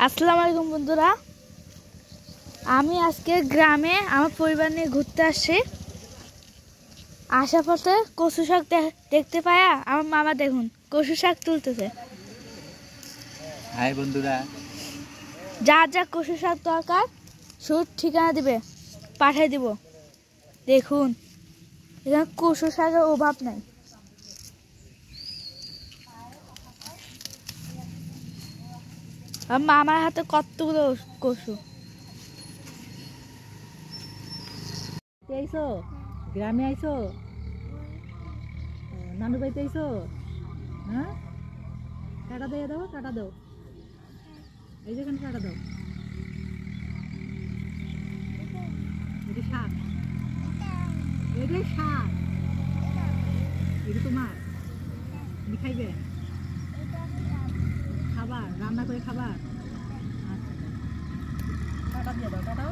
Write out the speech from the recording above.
আসসালামু আলাইকুম বন্ধুরা, আমি আজকে গ্রামে আমার পরিবার নিয়ে ঘুরতে আসছি। আসার পথে কচু শাক দেখতে পায়া আমার মামা দেখুন কচু শাক তুলতেছে। হাই বন্ধুরা, যা যা কচু শাক দরকার শুধু ঠিকানা দিবে, পাঠিয়ে দিব। দেখুন এখানে কচু শাকের অভাব নাই। আমার মামার হাতে কতগুলো কচু। আইসো গ্রামে আইসো, নানু বাড়িতে আইসো। হ্যাঁ, কাটা দিয়ে দাও, কাটা দাও, এই যেখানে কাটা দাও। এটা শাক, এটাই শাক, এটা তোমার, তুমি খাইবে? খাবার রান্না করে খাবার। আচ্ছা, কাটা দিয়ে দাও, কাটাও।